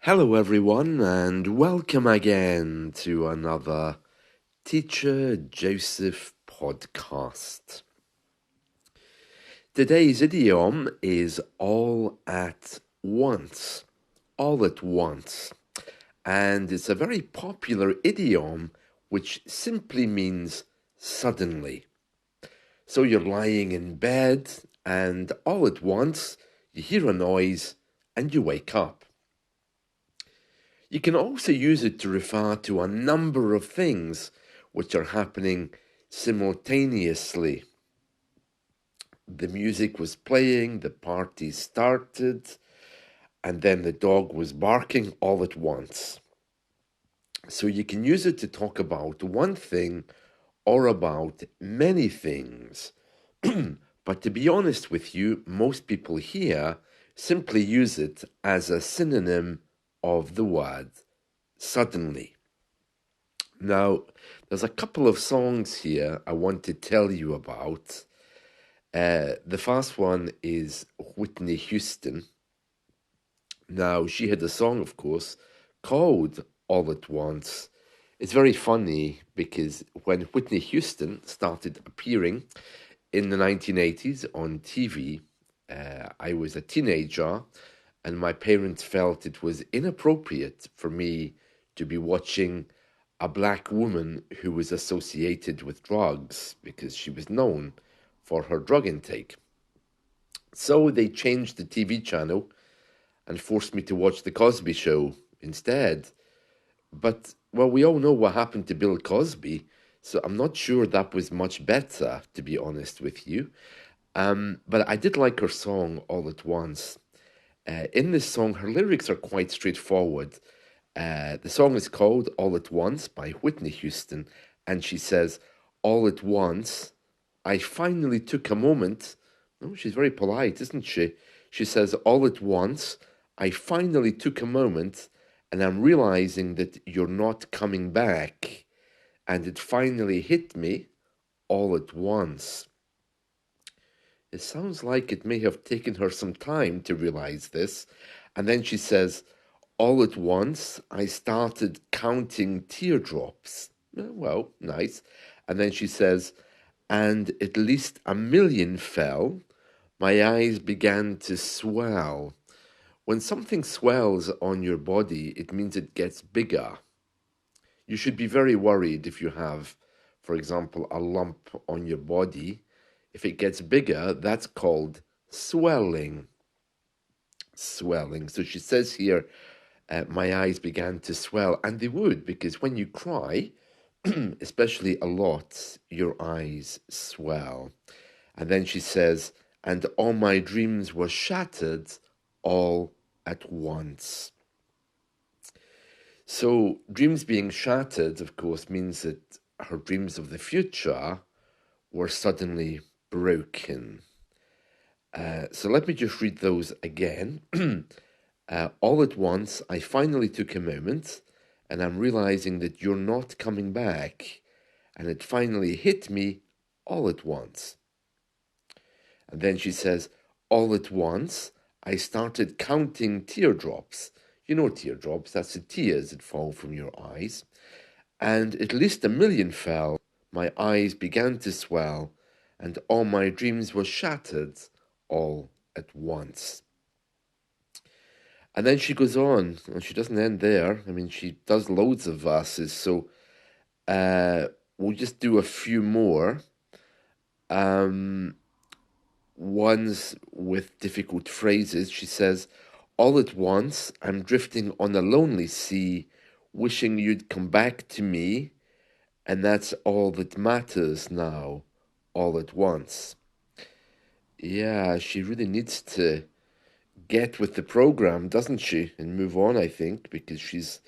Hello, everyone, and welcome again to another Teacher Joseph podcast. Today's idiom is all at once. All at once. And it's a very popular idiom which simply means suddenly. So you're lying in bed, and all at once you hear a noise and you wake up. You can also use it to refer to a number of things which are happening simultaneously. The music was playing, the party started, and then the dog was barking all at once. So you can use it to talk about one thing or about many things. But to be honest with you, most people here simply use it as a synonym of the word suddenly. Now, there's a couple of songs here I want to tell you about. The first one is Whitney Houston. Now, she had a song, of course, called All at Once. It's very funny because when Whitney Houston started appearing in the 1980s on TV, I was a teenager and my parents felt it was inappropriate for me to be watching a black woman who was associated with drugs because she was known for her drug intake. So they changed the TV channel and forced me to watch The Cosby Show instead. But, well, we all know what happened to Bill Cosby, so I'm not sure that was much better, to be honest with you. But I did like her song All at Once. In this song, her lyrics are quite straightforward. The song is called All at Once by Whitney Houston, and she says, All at once, I finally took a moment. Oh, she's very polite, isn't she? She says, All at once, I finally took a moment, and I'm realizing that you're not coming back. And it finally hit me all at once. It sounds like it may have taken her some time to realize this. And then she says, all at once, I started counting teardrops. Well, nice. And then she says, and at least 1,000,000 fell. My eyes began to swell. When something swells on your body, it means it gets bigger. You should be very worried if you have, for example, a lump on your body. If it gets bigger, that's called swelling. Swelling. So she says here, my eyes began to swell, and they would, because when you cry, especially a lot, your eyes swell. And then she says, and all my dreams were shattered all at once. So, dreams being shattered, of course, means that her dreams of the future were suddenly broken. So, let me just read those again. All at once, I finally took a moment and I'm realizing that you're not coming back. And it finally hit me all at once. And then she says, all at once, I started counting teardrops. You know teardrops, that's the tears that fall from your eyes. And at least 1,000,000 fell. My eyes began to swell, and all my dreams were shattered all at once. And then she goes on, and she doesn't end there. I mean, she does loads of verses, so we'll just do a few more. Ones with difficult phrases. She says, all at once, I'm drifting on a lonely sea, wishing you'd come back to me, and that's all that matters now, all at once. Yeah, she really needs to get with the program, doesn't she? And move on, I think, because she's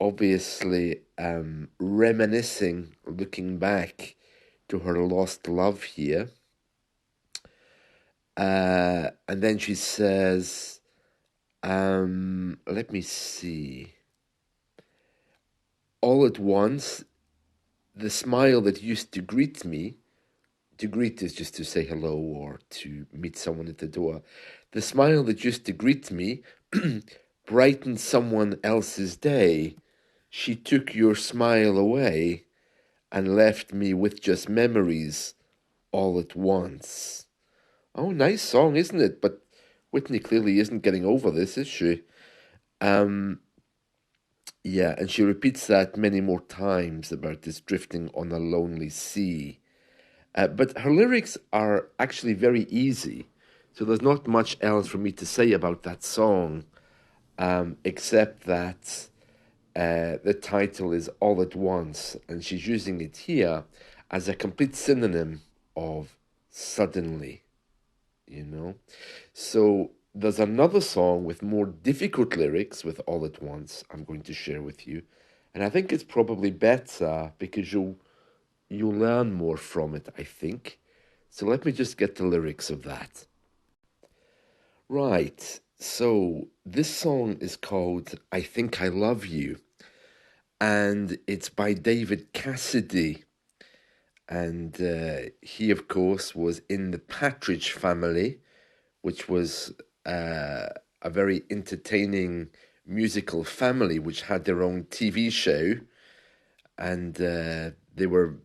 obviously reminiscing, looking back to her lost love here. And then she says, let me see. All at once, the smile that used to greet me, to greet is just to say hello or to meet someone at the door. The smile that used to greet me brighten someone else's day. She took your smile away and left me with just memories all at once. Oh, nice song, isn't it? But Whitney clearly isn't getting over this, is she? Um, yeah, and she repeats that many more times about this drifting on a lonely sea. But her lyrics are actually very easy, so there's not much else for me to say about that song, except that the title is All at Once, and she's using it here as a complete synonym of suddenly, you know? So there's another song with more difficult lyrics with All at Once I'm going to share with you. And I think it's probably better because you'll learn more from it, I think. So let me just get the lyrics of that. Right. So this song is called I Think I Love You, and it's by David Cassidy. And he, of course, was in the Partridge Family, which was a very entertaining musical family which had their own TV show. And they were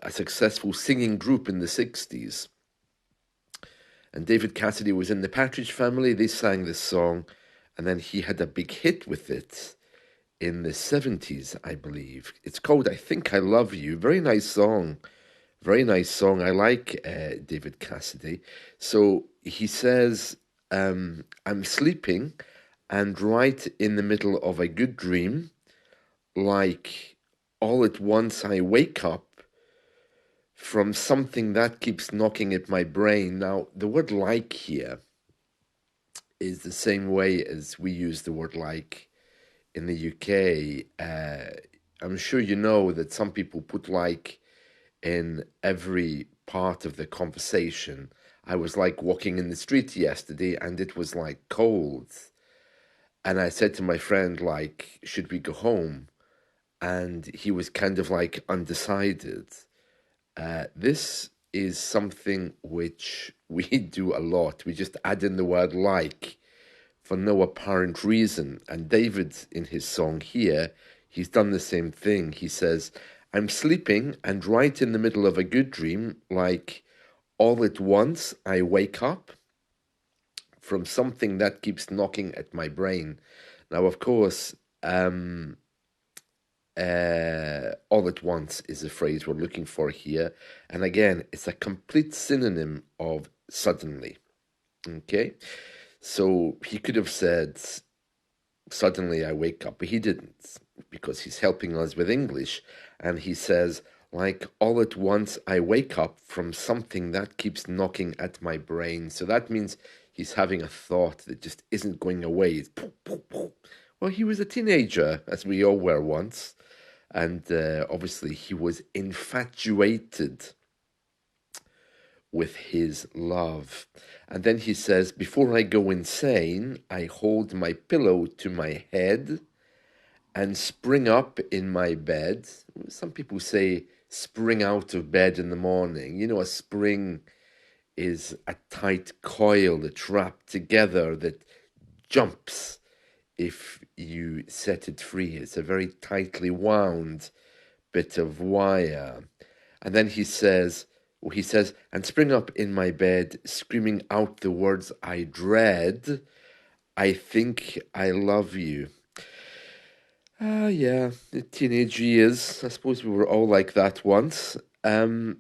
a successful singing group in the 60s. And David Cassidy was in the Partridge Family. They sang this song, and then he had a big hit with it in the 70s, I believe. It's called I Think I Love You. Very nice song. Very nice song. I like David Cassidy. So he says, I'm sleeping and right in the middle of a good dream, like all at once I wake up from something that keeps knocking at my brain. Now, the word like here is the same way as we use the word like in the UK. I'm sure you know that some people put like in every part of the conversation. I was like walking in the street yesterday and it was like cold. And I said to my friend, like, should we go home? And he was kind of like undecided. This is something which we do a lot. We just add in the word like for no apparent reason. And David, in his song here, he's done the same thing. He says, I'm sleeping and right in the middle of a good dream, like all at once I wake up from something that keeps knocking at my brain. Now, of course, all at once is the phrase we're looking for here. And again, it's a complete synonym of suddenly. Okay? So he could have said, suddenly I wake up, but he didn't because he's helping us with English. And he says, like all at once I wake up from something that keeps knocking at my brain. So that means he's having a thought that just isn't going away. It's poof, poof, poof. Well, he was a teenager, as we all were once. And obviously, he was infatuated with his love. And then he says, before I go insane, I hold my pillow to my head and spring up in my bed. Some people say spring out of bed in the morning. You know, a spring is a tight coil that's wrapped together that jumps if you set it free. It's a very tightly wound bit of wire. And then he says, and spring up in my bed, screaming out the words I dread. I think I love you. Ah, yeah, the teenage years. I suppose we were all like that once. And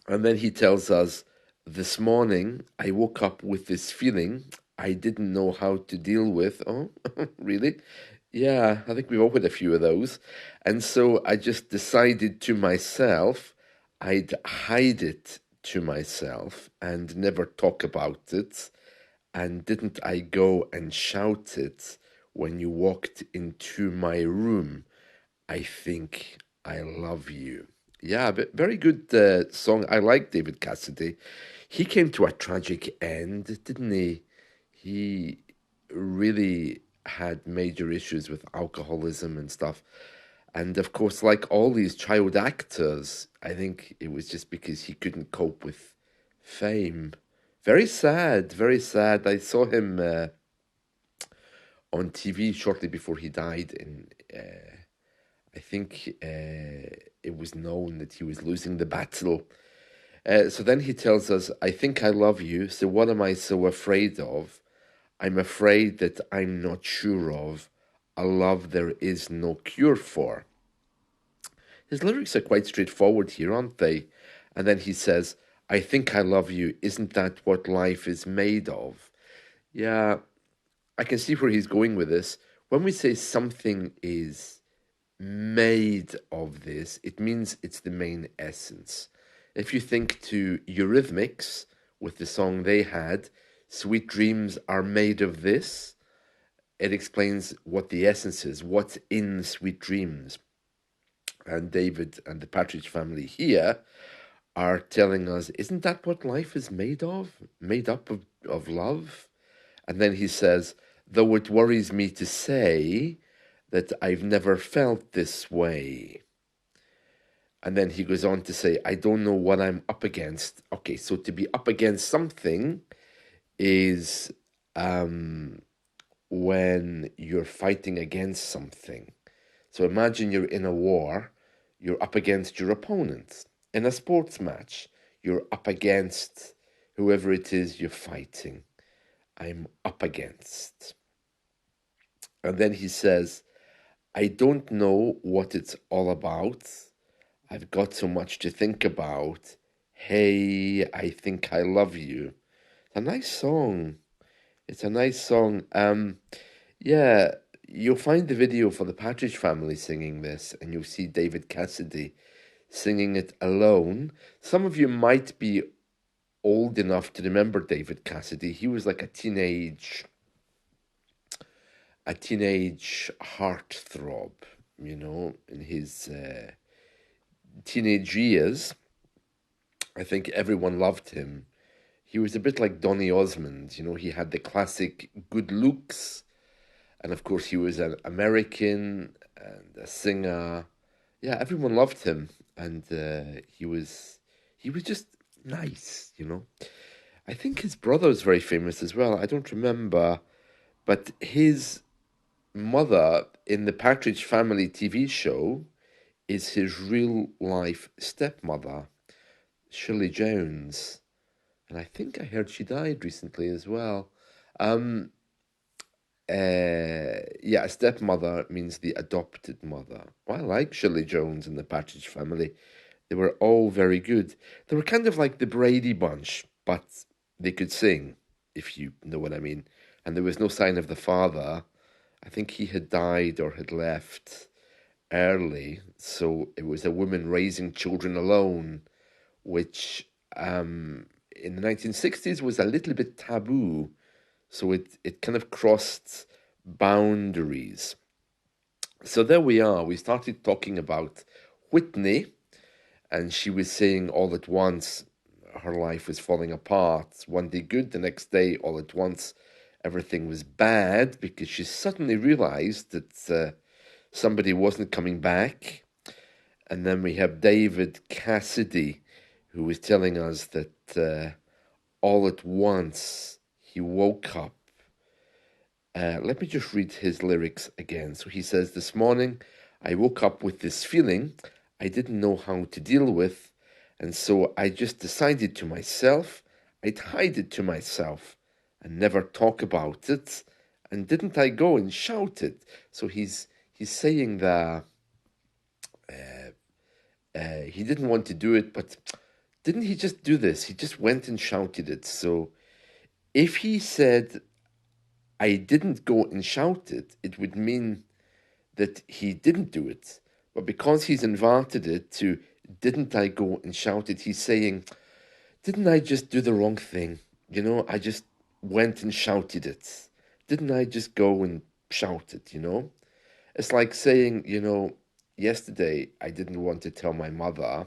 then he tells us, this morning I woke up with this feeling I didn't know how to deal with. Oh, really? Yeah, I think we've all had a few of those. And so I just decided to myself I'd hide it to myself and never talk about it. And didn't I go and shout it when you walked into my room? I think I love you. Yeah, but very good song. I like David Cassidy. He came to a tragic end, didn't he? He really had major issues with alcoholism and stuff. And of course, like all these child actors, I think it was just because he couldn't cope with fame. Very sad, very sad. I saw him on TV shortly before he died. And I think it was known that he was losing the battle. So then he tells us, I think I love you, so what am I so afraid of? I'm afraid that I'm not sure of a love there is no cure for. His lyrics are quite straightforward here, aren't they? And then he says, I think I love you, isn't that what life is made of? Yeah, I can see where he's going with this. When we say something is made of this, it means it's the main essence. If you think to Eurythmics with the song they had, Sweet Dreams Are Made of This, it explains what the essence is, what's in Sweet Dreams. And David and the Partridge Family here are telling us, isn't that what life is made of? Made up of love? And then he says, though it worries me to say that I've never felt this way. And then he goes on to say, I don't know what I'm up against. Okay, so to be up against something is when you're fighting against something. So imagine you're in a war, you're up against your opponent. In a sports match, you're up against whoever it is you're fighting. I'm up against. And then he says, I don't know what it's all about. I've got so much to think about. Hey, I think I love you. It's a nice song. It's a nice song. Yeah, you'll find the video for the Partridge Family singing this, and you'll see David Cassidy singing it alone. Some of you might be old enough to remember David Cassidy. He was like a teenage heartthrob, in his teenage years. I think everyone loved him. He was a bit like Donny Osmond, he had the classic good looks, and of course he was an American and a singer. Yeah, everyone loved him, and he was just nice. I think his brother was very famous as well. I don't remember, but his mother in the Partridge Family TV show is his real life stepmother, Shirley Jones. And I think I heard she died recently as well. Um, yeah, a stepmother means the adopted mother. Well, I like Shirley Jones and the Partridge Family. They were all very good. They were kind of like the Brady Bunch, but they could sing, if you know what I mean. And there was no sign of the father. I think he had died or had left early, so it was a woman raising children alone, which in the 1960s was a little bit taboo. So it kind of crossed boundaries. So there we are. We started talking about Whitney, and she was saying all at once her life was falling apart. One day good, the next day, all at once, everything was bad because she suddenly realized that somebody wasn't coming back. And then we have David Cassidy, who was telling us that all at once he woke up. Let me just read his lyrics again. So he says, this morning I woke up with this feeling I didn't know how to deal with, and so I just decided to myself I'd hide it to myself and never talk about it. And didn't I go and shout it? So he's saying that he didn't want to do it, but didn't he just do this? He just went and shouted it. So if he said, I didn't go and shout it, it would mean that he didn't do it. But because he's inverted it to, didn't I go and shout it, he's saying, didn't I just do the wrong thing? I just went and shouted it. Didn't I just go and shout it? It's like saying, yesterday I didn't want to tell my mother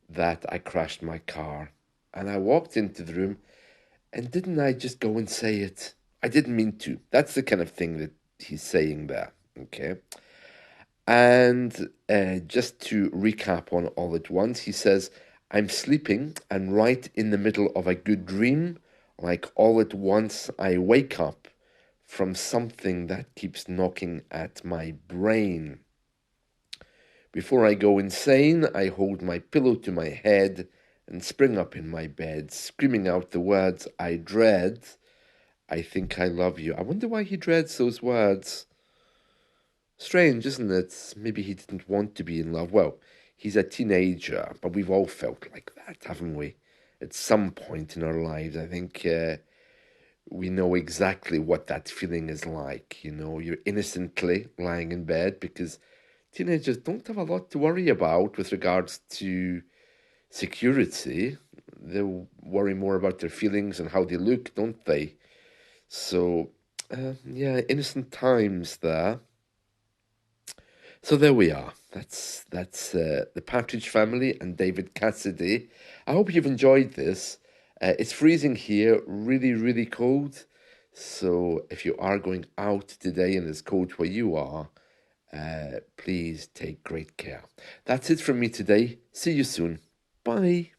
that I crashed my car. And I walked into the room, and didn't I just go and say it? I didn't mean to. That's the kind of thing that he's saying there, okay? And just to recap on all at once, he says, I'm sleeping and right in the middle of a good dream, like all at once I wake up from something that keeps knocking at my brain. Before I go insane, I hold my pillow to my head and spring up in my bed, screaming out the words I dread. I think I love you. I wonder why he dreads those words. Strange, isn't it? Maybe he didn't want to be in love. Well, he's a teenager, but we've all felt like that, haven't we? At some point in our lives, I think we know exactly what that feeling is like. You know, you're innocently lying in bed because teenagers don't have a lot to worry about with regards to security. They worry more about their feelings and how they look, don't they? So, yeah, innocent times there. So there we are. That's the Partridge Family and David Cassidy. I hope you've enjoyed this. It's freezing here, really, really cold. So if you are going out today and it's cold where you are, please take great care. That's it from me today. See you soon. Bye.